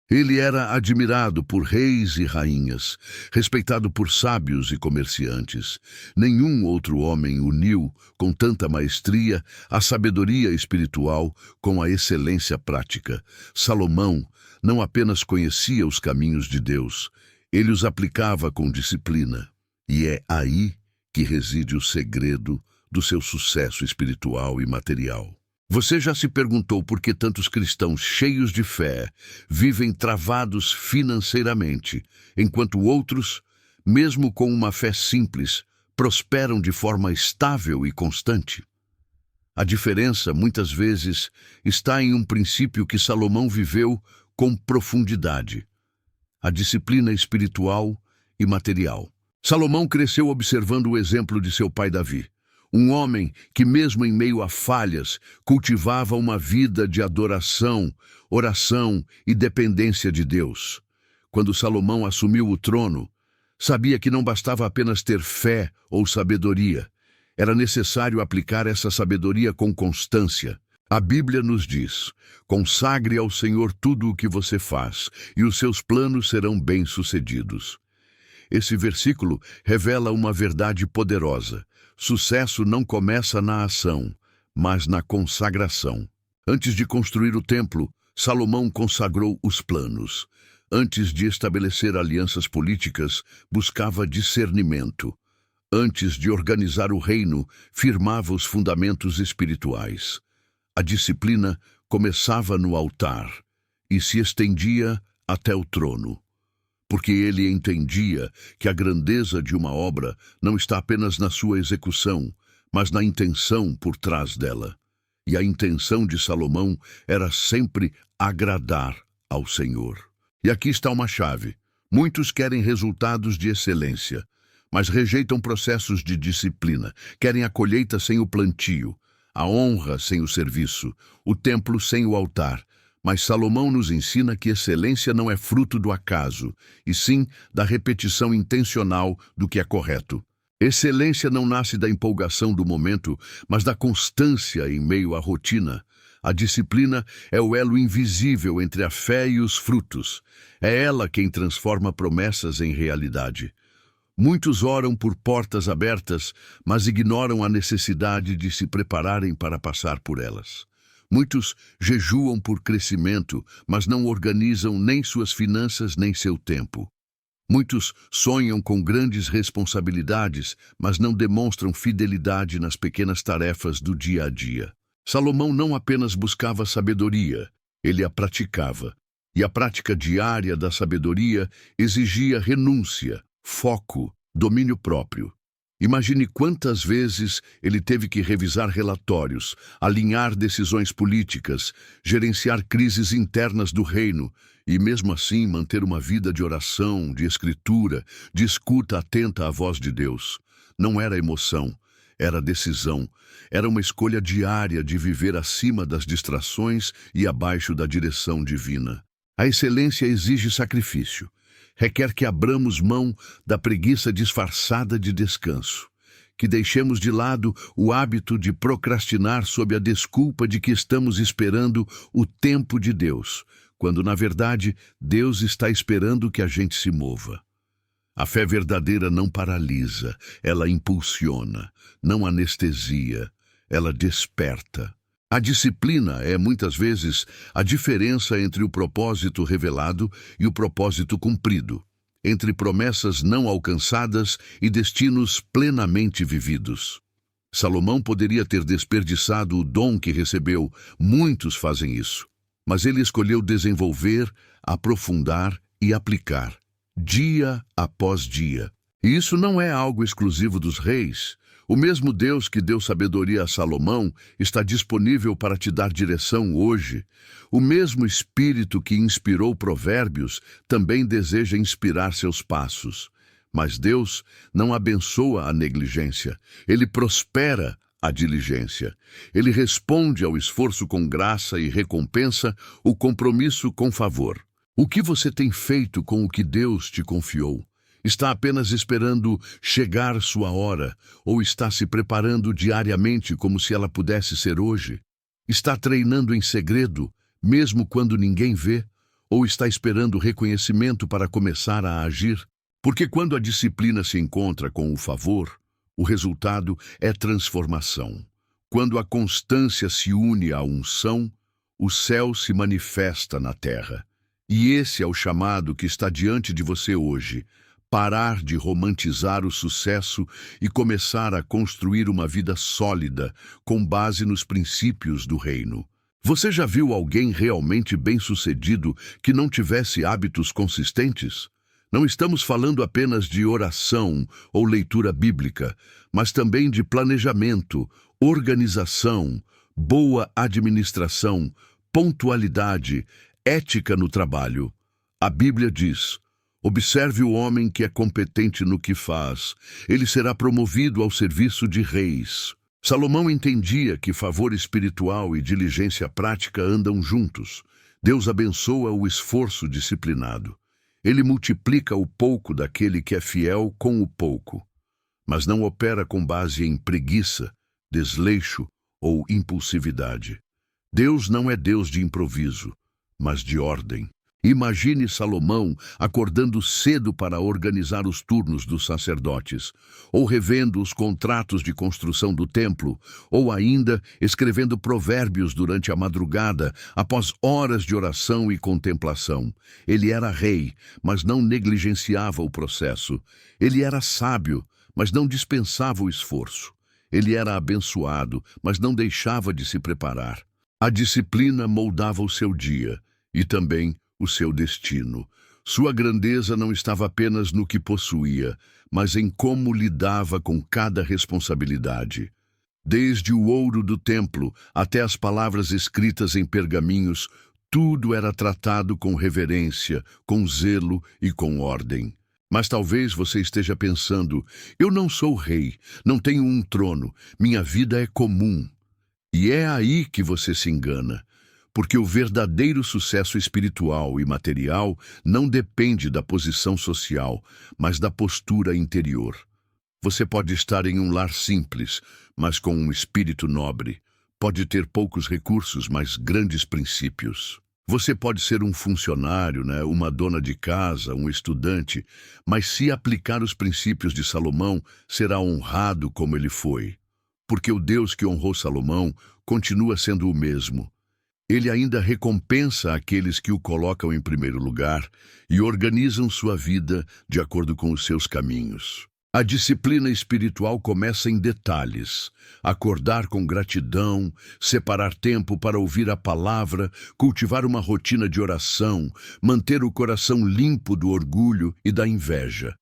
Ele era admirado por reis e rainhas, respeitado por sábios e comerciantes. Nenhum outro homem uniu, com tanta maestria, a sabedoria espiritual com a excelência prática. Salomão não apenas conhecia os caminhos de Deus, ele os aplicava com disciplina. E é aí que reside o segredo do seu sucesso espiritual e material. Você já se perguntou por que tantos cristãos cheios de fé vivem travados financeiramente, enquanto outros, mesmo com uma fé simples, prosperam de forma estável e constante? A diferença, muitas vezes, está em um princípio que Salomão viveu com profundidade: a disciplina espiritual e material. Salomão cresceu observando o exemplo de seu pai Davi. Um homem que, mesmo em meio a falhas, cultivava uma vida de adoração, oração e dependência de Deus. Quando Salomão assumiu o trono, sabia que não bastava apenas ter fé ou sabedoria. Era necessário aplicar essa sabedoria com constância. A Bíblia nos diz: consagre ao Senhor tudo o que você faz, e os seus planos serão bem-sucedidos. Esse versículo revela uma verdade poderosa. Sucesso não começa na ação, mas na consagração. Antes de construir o templo, Salomão consagrou os planos. Antes de estabelecer alianças políticas, buscava discernimento. Antes de organizar o reino, firmava os fundamentos espirituais. A disciplina começava no altar e se estendia até o trono. Porque ele entendia que a grandeza de uma obra não está apenas na sua execução, mas na intenção por trás dela. E a intenção de Salomão era sempre agradar ao Senhor. E aqui está uma chave. Muitos querem resultados de excelência, mas rejeitam processos de disciplina. Querem a colheita sem o plantio, a honra sem o serviço, o templo sem o altar. Mas Salomão nos ensina que excelência não é fruto do acaso, e sim da repetição intencional do que é correto. Excelência não nasce da empolgação do momento, mas da constância em meio à rotina. A disciplina é o elo invisível entre a fé e os frutos. É ela quem transforma promessas em realidade. Muitos oram por portas abertas, mas ignoram a necessidade de se prepararem para passar por elas. Muitos jejuam por crescimento, mas não organizam nem suas finanças nem seu tempo. Muitos sonham com grandes responsabilidades, mas não demonstram fidelidade nas pequenas tarefas do dia a dia. Salomão não apenas buscava sabedoria, ele a praticava. E a prática diária da sabedoria exigia renúncia, foco, domínio próprio. Imagine quantas vezes ele teve que revisar relatórios, alinhar decisões políticas, gerenciar crises internas do reino e, mesmo assim, manter uma vida de oração, de escritura, de escuta atenta à voz de Deus. Não era emoção, era decisão. Era uma escolha diária de viver acima das distrações e abaixo da direção divina. A excelência exige sacrifício. Requer que abramos mão da preguiça disfarçada de descanso, que deixemos de lado o hábito de procrastinar sob a desculpa de que estamos esperando o tempo de Deus, quando, na verdade, Deus está esperando que a gente se mova. A fé verdadeira não paralisa, ela impulsiona, não anestesia, ela desperta. A disciplina é, muitas vezes, a diferença entre o propósito revelado e o propósito cumprido, entre promessas não alcançadas e destinos plenamente vividos. Salomão poderia ter desperdiçado o dom que recebeu, muitos fazem isso, mas ele escolheu desenvolver, aprofundar e aplicar, dia após dia. E isso não é algo exclusivo dos reis. O mesmo Deus que deu sabedoria a Salomão está disponível para te dar direção hoje. O mesmo Espírito que inspirou Provérbios também deseja inspirar seus passos. Mas Deus não abençoa a negligência, Ele prospera a diligência. Ele responde ao esforço com graça e recompensa o compromisso com favor. O que você tem feito com o que Deus te confiou? Está apenas esperando chegar sua hora, ou está se preparando diariamente como se ela pudesse ser hoje? Está treinando em segredo, mesmo quando ninguém vê? Ou está esperando reconhecimento para começar a agir? Porque quando a disciplina se encontra com o favor, o resultado é transformação. Quando a constância se une à unção, o céu se manifesta na terra. E esse é o chamado que está diante de você hoje: parar de romantizar o sucesso e começar a construir uma vida sólida, com base nos princípios do reino. Você já viu alguém realmente bem-sucedido que não tivesse hábitos consistentes? Não estamos falando apenas de oração ou leitura bíblica, mas também de planejamento, organização, boa administração, pontualidade, ética no trabalho. A Bíblia diz: observe o homem que é competente no que faz, ele será promovido ao serviço de reis. Salomão entendia que favor espiritual e diligência prática andam juntos. Deus abençoa o esforço disciplinado. Ele multiplica o pouco daquele que é fiel com o pouco, mas não opera com base em preguiça, desleixo ou impulsividade. Deus não é Deus de improviso, mas de ordem. Imagine Salomão acordando cedo para organizar os turnos dos sacerdotes, ou revendo os contratos de construção do templo, ou ainda escrevendo provérbios durante a madrugada, após horas de oração e contemplação. Ele era rei, mas não negligenciava o processo. Ele era sábio, mas não dispensava o esforço. Ele era abençoado, mas não deixava de se preparar. A disciplina moldava o seu dia e também o seu destino. Sua grandeza não estava apenas no que possuía, mas em como lidava com cada responsabilidade. Desde o ouro do templo até as palavras escritas em pergaminhos, tudo era tratado com reverência, com zelo e com ordem. Mas talvez você esteja pensando: eu não sou rei, não tenho um trono, minha vida é comum. E é aí que você se engana. Porque o verdadeiro sucesso espiritual e material não depende da posição social, mas da postura interior. Você pode estar em um lar simples, mas com um espírito nobre. Pode ter poucos recursos, mas grandes princípios. Você pode ser um funcionário, uma dona de casa, um estudante, mas se aplicar os princípios de Salomão, será honrado como ele foi. Porque o Deus que honrou Salomão continua sendo o mesmo. Ele ainda recompensa aqueles que o colocam em primeiro lugar e organizam sua vida de acordo com os seus caminhos. A disciplina espiritual começa em detalhes: acordar com gratidão, separar tempo para ouvir a palavra, cultivar uma rotina de oração, manter o coração limpo do orgulho e da inveja.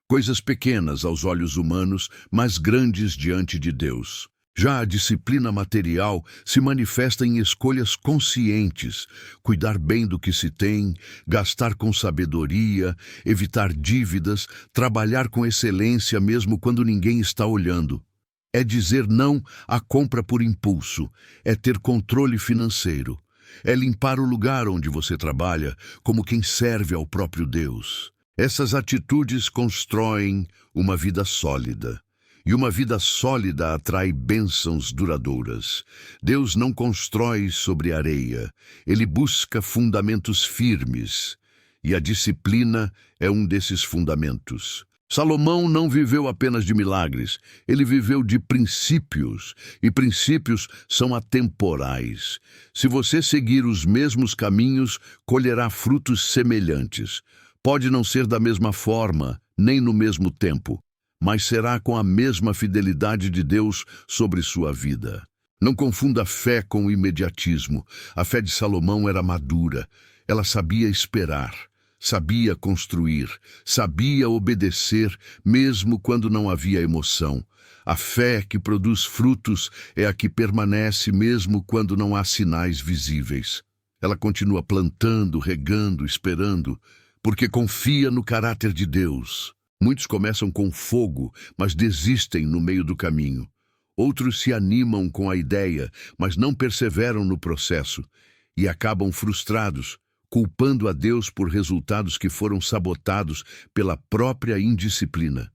Coisas pequenas aos olhos humanos, mas grandes diante de Deus. Já a disciplina material se manifesta em escolhas conscientes: cuidar bem do que se tem, gastar com sabedoria, evitar dívidas, trabalhar com excelência mesmo quando ninguém está olhando. É dizer não à compra por impulso, é ter controle financeiro, é limpar o lugar onde você trabalha como quem serve ao próprio Deus. Essas atitudes constroem uma vida sólida. E uma vida sólida atrai bênçãos duradouras. Deus não constrói sobre areia, ele busca fundamentos firmes. E a disciplina é um desses fundamentos. Salomão não viveu apenas de milagres, ele viveu de princípios, e princípios são atemporais. Se você seguir os mesmos caminhos, colherá frutos semelhantes. Pode não ser da mesma forma, nem no mesmo tempo, mas será com a mesma fidelidade de Deus sobre sua vida. Não confunda fé com imediatismo. A fé de Salomão era madura. Ela sabia esperar, sabia construir, sabia obedecer, mesmo quando não havia emoção. A fé que produz frutos é a que permanece mesmo quando não há sinais visíveis. Ela continua plantando, regando, esperando, porque confia no caráter de Deus. Muitos começam com fogo, mas desistem no meio do caminho. Outros se animam com a ideia, mas não perseveram no processo e acabam frustrados, culpando a Deus por resultados que foram sabotados pela própria indisciplina.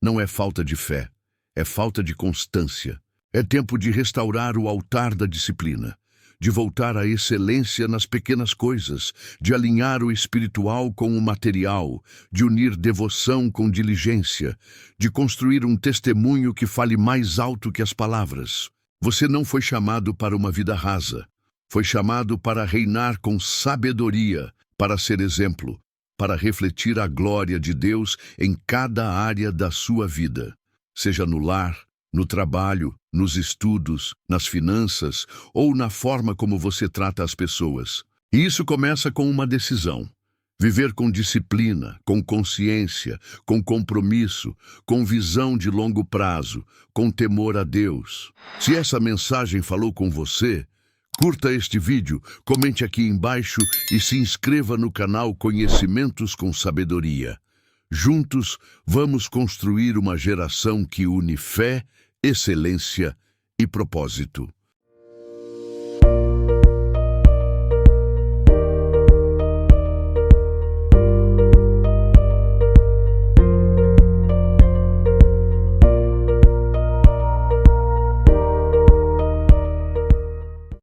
Não é falta de fé, é falta de constância. É tempo de restaurar o altar da disciplina, de voltar à excelência nas pequenas coisas, de alinhar o espiritual com o material, de unir devoção com diligência, de construir um testemunho que fale mais alto que as palavras. Você não foi chamado para uma vida rasa. Foi chamado para reinar com sabedoria, para ser exemplo, para refletir a glória de Deus em cada área da sua vida, seja no lar, no trabalho, nos estudos, nas finanças ou na forma como você trata as pessoas. E isso começa com uma decisão. Viver com disciplina, com consciência, com compromisso, com visão de longo prazo, com temor a Deus. Se essa mensagem falou com você, curta este vídeo, comente aqui embaixo e se inscreva no canal Conhecimentos com Sabedoria. Juntos, vamos construir uma geração que une fé, excelência e propósito.